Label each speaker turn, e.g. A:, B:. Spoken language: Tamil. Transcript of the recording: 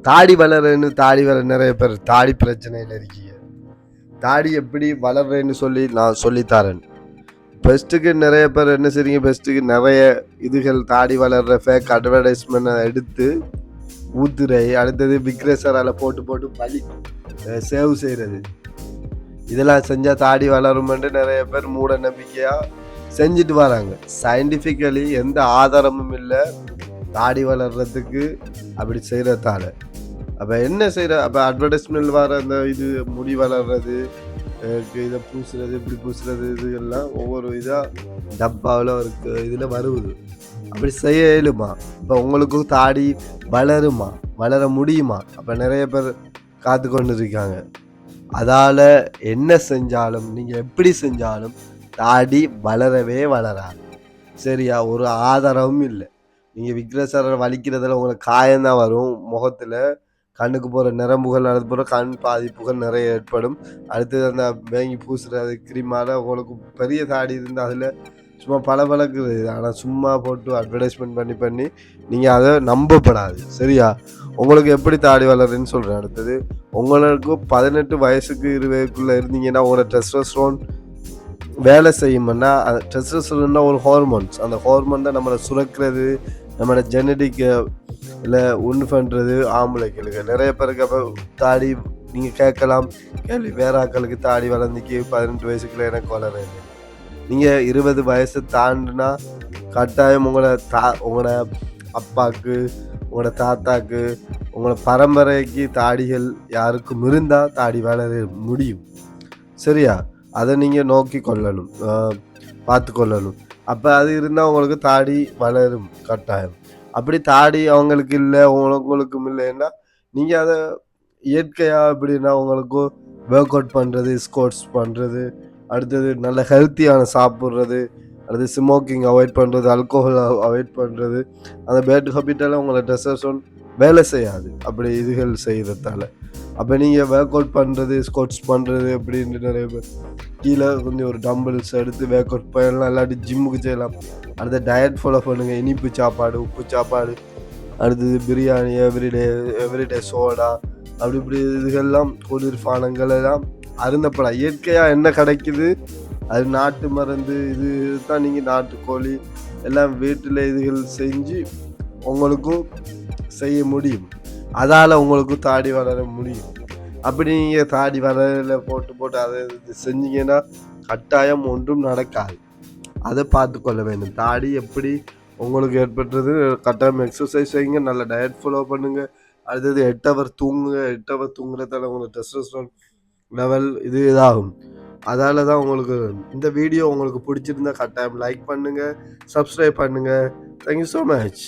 A: தாடி வளரன்னு தாடி வளர நிறைய பேர் தாடி பிரச்சனையில் இருக்கீங்க. தாடி எப்படி வளர்றேன்னு சொல்லி நான் சொல்லித்தரேன். பெஸ்ட்டுக்கு நிறைய பேர் என்ன செய்றீங்க, பெஸ்ட்டுக்கு நிறைய இதுகள் தாடி வளர்ற ஃபேக் அட்வர்டைஸ்மெண்ட் எடுத்து ஊத்துரை, அடுத்தது விக்ரேசரால் போட்டு போட்டு வலி சேவ் செய்கிறது, இதெல்லாம் செஞ்சால் தாடி வளருமென்று நிறைய பேர் மூட நம்பிக்கையாக செஞ்சுட்டு வராங்க. சயின்டிஃபிக்கலி எந்த ஆதாரமும் இல்லை தாடி வளர்றதுக்கு அப்படி செய்கிறதால. அப்போ என்ன செய்கிற, அப்போ அட்வர்டைஸ்மெண்ட் வர அந்த இது முடி வளர்றது, இதை பூசுறது, இப்படி பூசுறது, இது எல்லாம் ஒவ்வொரு இதாக டப்பாவில் இருக்கு இதில் வருவது. அப்படி செய்ய இயலுமா? இப்போ உங்களுக்கும் தாடி வளருமா, வளர முடியுமா? அப்போ நிறைய பேர் காத்து கொண்டு இருக்காங்க. அதால் என்ன செஞ்சாலும் நீங்கள் எப்படி செஞ்சாலும் தாடி வளரவே வளராது. சரியா? ஒரு ஆதாரமும் இல்லை. நீங்கள் விக்ரேசரை வலிக்கிறதுல உங்களுக்கு காயம்தான் வரும், முகத்தில் கண்ணுக்கு போகிற நரம்புகள், அது போகிற கண் பாதிப்புகள் நிறைய ஏற்படும். அடுத்தது அந்த வேங்கி பூசுறது கிரீமால் உங்களுக்கு பெரிய தாடி இருந்தால் அதில் சும்மா பளபளக்குது. ஆனால் சும்மா போட்டு அட்வர்டைஸ்மெண்ட் பண்ணி பண்ணி நீங்கள் அதை நம்பப்படாது. சரியா? உங்களுக்கு எப்படி தாடி வளருன்னு சொல்கிறேன். அடுத்தது உங்களுக்கு 18 வயசுக்கு 20 வயதுக்குள்ளே இருந்தீங்கன்னா உங்களோட டெஸ்டோஸ்டெரோன் வேலை செய்யும்னா, டெஸ்டோஸ்டெரோன்னா ஒரு ஹார்மோன்ஸ். அந்த ஹார்மோன் தான் நம்மளை சுரக்கிறது, நம்மளோட ஜெனடிக் இல்லை ஒன்று பண்ணுறது ஆம்பளைகளுக்கு. நிறைய பேருக்கு அப்போ தாடி நீங்கள் கேட்கலாம் கேள்வி, வேற ஆக்களுக்கு தாடி வளர்ந்துக்கு 18 வயசுக்குள்ளே எனக்கு வளரேன். நீங்கள் 20 வயசு தாண்டினா கட்டாயம் உங்களோட அப்பாவுக்கு, உங்களோட தாத்தாக்கு, உங்களோட பரம்பரைக்கு தாடிகள் யாருக்கும் இருந்தால் தாடி வளர முடியும். சரியா? அதை நீங்கள் நோக்கி கொள்ளணும், பார்த்து கொள்ளணும். அப்போ அது இருந்தால் உங்களுக்கு தாடி வளரும் கட்டாயம். அப்படி தாடி அவங்களுக்கு இல்லை, உங்களுக்கும் இல்லைன்னா நீங்கள் அதை இயற்கையாக எப்படின்னா உங்களுக்கும் ஒர்க் அவுட் பண்ணுறது, ஸ்கோர்ட்ஸ் பண்ணுறது, அடுத்தது நல்ல ஹெல்த்தியான சாப்பிட்றது, அடுத்து ஸ்மோக்கிங் அவாய்ட் பண்ணுறது, ஆல்கோஹால் அவாய்ட் பண்ணுறது, அந்த பேட் ஹாபிட்டெல்லாம் உங்களை டெஸ்டோஸ்டெரோன் வேலை செய்யாது அப்படி இதுகள் செய்கிறதால. அப்போ நீங்கள் ஒர்க் அவுட் பண்ணுறது, ஸ்கோர்ட்ஸ் பண்ணுறது அப்படின்னு நிறைய பேர் கீழே கொஞ்சம் ஒரு டம்பிள்ஸ் எடுத்து ஒர்க் அவுட் பண்ணலாம், இல்லாட்டி ஜிம்முக்கு செய்யலாம். அடுத்த டயட் ஃபாலோ பண்ணுங்கள், இனிப்பு சாப்பாடு, உப்பு சாப்பாடு, அடுத்தது பிரியாணி, எவ்ரிடே சோடா, அப்படி இப்படி இதுகள்லாம் குளிர்பானங்கள் எல்லாம் அருந்தப்படலாம். இயற்கையாக என்ன கிடைக்குது அது நாட்டு மருந்து, இது தான் நீங்கள் நாட்டுக்கோழி எல்லாம் வீட்டில் இதுகள் செஞ்சு உங்களுக்கும் செய்ய முடியும். அதால் உங்களுக்கும் தாடி வளர முடியும். அப்படி நீங்கள் தாடி வளர போட்டு அதை செஞ்சீங்கன்னா கட்டாயம் ஒன்றும் நடக்காது. அதை பார்த்து கொள்ள வேண்டும். தாடி எப்படி உங்களுக்கு ஏற்படுறது, கட்டாயம் எக்ஸசைஸ் செய்யுங்க, நல்ல டயட் ஃபாலோ பண்ணுங்கள். அடுத்தது 8 ஹவர் தூங்குங்க. 8 ஹவர் தூங்குறதால உங்களுக்கு டெஸ்டோஸ்டெரோன் லெவல் இதாகும். அதால தான் உங்களுக்கு இந்த வீடியோ உங்களுக்கு பிடிச்சிருந்தா கட்டாயம் லைக் பண்ணுங்கள், சப்ஸ்கிரைப் பண்ணுங்கள். Thank you so much.